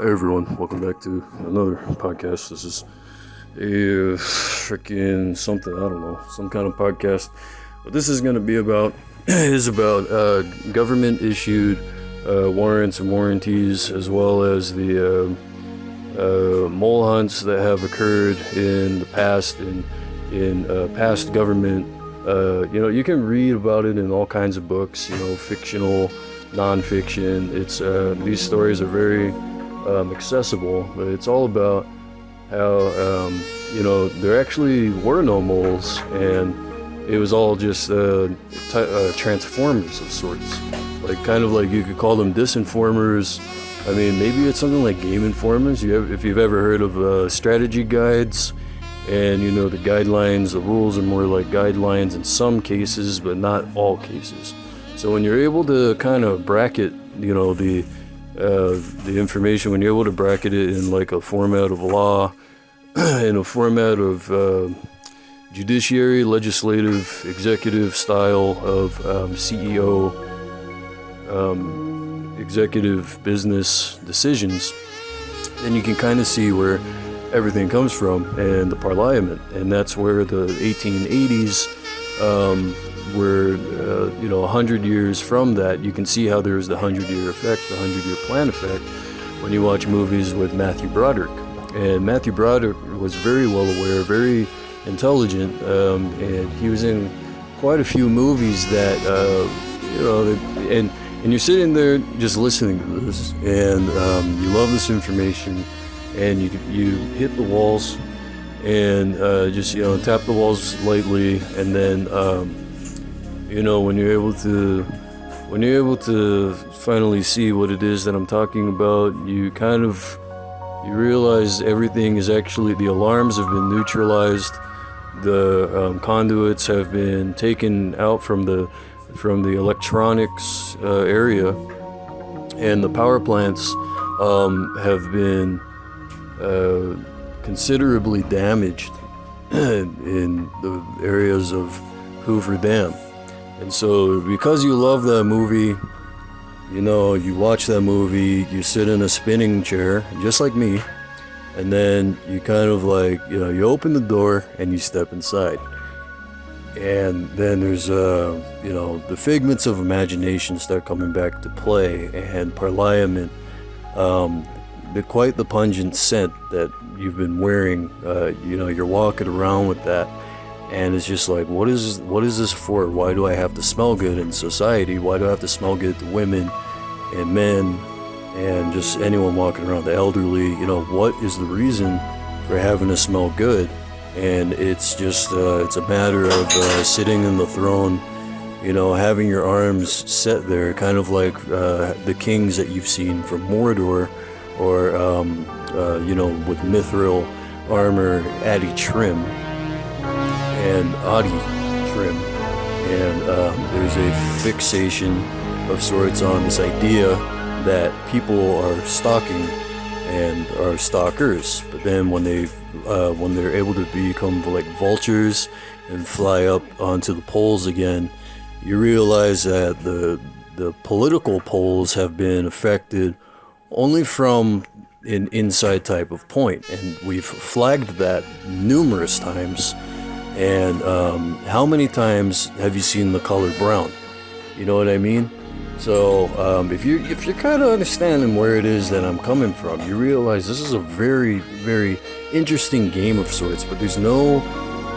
Hey everyone, welcome back to another podcast. This is a freaking something, I don't know, some kind of podcast. What this is going to be about is about government issued warrants and warranties, as well as the mole hunts that have occurred in the past in past government. You can read about it in all kinds of books, fictional, non-fiction. It's these stories are very accessible, but it's all about how there actually were no moles, and it was all just transformers of sorts, like kind of like you could call them disinformers. I mean, maybe it's something like game informers. If you've ever heard of strategy guides, and the guidelines, the rules are more like guidelines in some cases, but not all cases. So when you're able to kind of bracket, the information, when you're able to bracket it in like a format of law, in a format of judiciary, legislative, executive style of CEO, executive business decisions, then you can kind of see where everything comes from, and the parliament. And that's where the 1880s where 100 years from that, you can see how there's the 100-year effect, the 100-year plan effect, when you watch movies with Matthew Broderick. And Matthew Broderick was very well aware, very intelligent, and he was in quite a few movies that, and you're sitting there just listening to this, and you love this information, and you hit the walls, and just tap the walls lightly, and then when you're able to finally see what it is that I'm talking about, you realize everything is actually, the alarms have been neutralized, the conduits have been taken out from the electronics area, and the power plants have been considerably damaged in the areas of Hoover Dam. And so because you love that movie, you watch that movie, you sit in a spinning chair, just like me, and then you kind of like, you open the door and you step inside. And then there's, the figments of imagination start coming back to play, and Parliament, quite the pungent scent that you've been wearing, you're walking around with that. And it's just like, what is this for? Why do I have to smell good in society? Why do I have to smell good to women and men and just anyone walking around, the elderly? What is the reason for having to smell good? And it's just, it's a matter of sitting in the throne, having your arms set there, kind of like the kings that you've seen from Mordor, or, with mithril armor, Addy trim. And Audi trim, and there's a fixation of sorts on this idea that people are stalking and are stalkers. But then when they're able to become like vultures and fly up onto the poles again, you realize that the political poles have been affected only from an inside type of point, and we've flagged that numerous times. And how many times have you seen the color brown? You know what I mean? So if you're kind of understanding where it is that I'm coming from, you realize this is a very, very interesting game of sorts. But there's no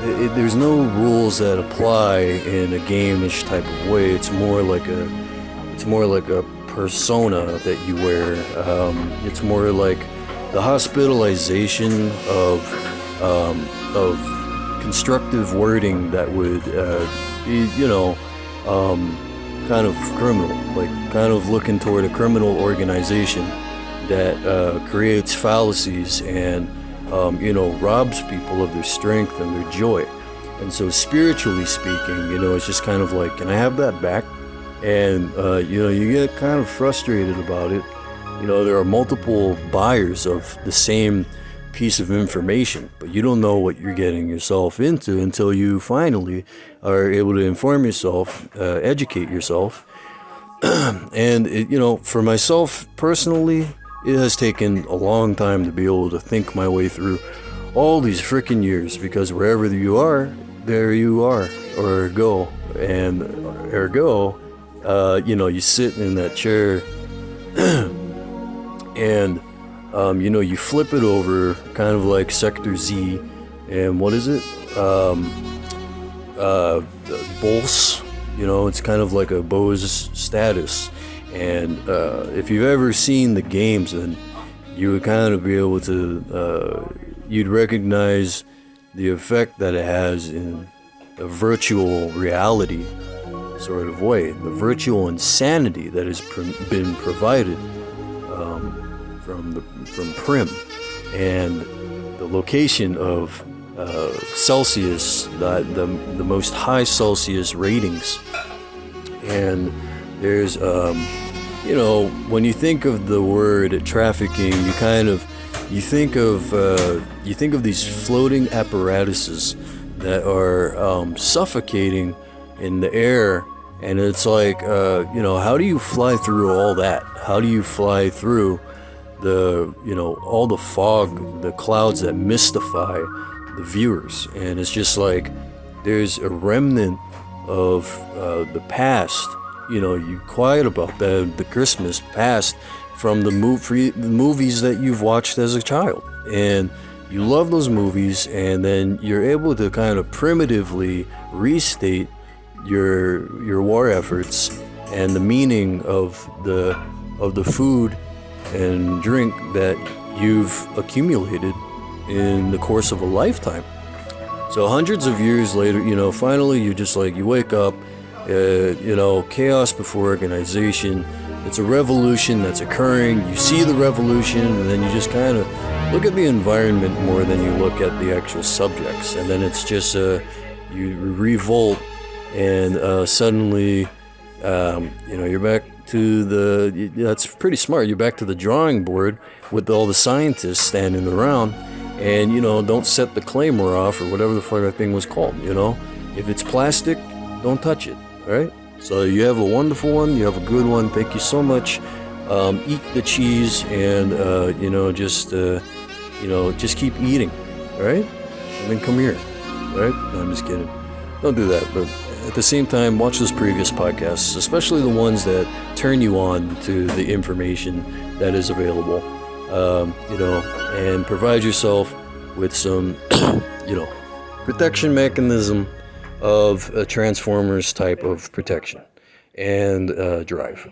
rules that apply in a game-ish type of way. It's more like a persona that you wear. It's more like the hospitalization of constructive wording that would be, kind of criminal, like kind of looking toward a criminal organization that creates fallacies and, robs people of their strength and their joy. And so spiritually speaking, it's just kind of like, can I have that back? And, you get kind of frustrated about it. There are multiple buyers of the same piece of information, but you don't know what you're getting yourself into until you finally are able to inform yourself, educate yourself. And for myself personally, it has taken a long time to be able to think my way through all these freaking years, because wherever you are, there you are, or go. And ergo, you sit in that chair and, you flip it over, kind of like Sector Z, and what is it? Bose, it's kind of like a Bose status. And if you've ever seen the games, then you would kind of be able to, you'd recognize the effect that it has in a virtual reality sort of way, the virtual insanity that has been provided from Prim, and the location of Celsius, the most high Celsius ratings. And there's when you think of the word trafficking, you think of these floating apparatuses that are suffocating in the air, and it's like how do you fly through all that? How do you fly through all the fog, the clouds that mystify the viewers? And it's just like there's a remnant of the past. You quiet about the Christmas past from the movies that you've watched as a child, and you love those movies, and then you're able to kind of primitively restate your war efforts and the meaning of the food and drink that you've accumulated in the course of a lifetime. So hundreds of years later, finally you wake up, chaos before organization. It's a revolution that's occurring. You see the revolution, and then you just kind of look at the environment more than you look at the actual subjects. And then it's just you revolt, and suddenly, you're back to that's pretty smart. You're back to the drawing board with all the scientists standing around, and don't set the claymore off or whatever the fuck that thing was called. If it's plastic, don't touch it. All right. So you have a wonderful one. You have a good one. Thank you so much. Eat the cheese, and just keep eating. All right. And then come here. All right. No, I'm just kidding. Don't do that. But at the same time, watch those previous podcasts, especially the ones that turn you on to the information that is available. And provide yourself with some, protection mechanism of a Transformers type of protection and drive.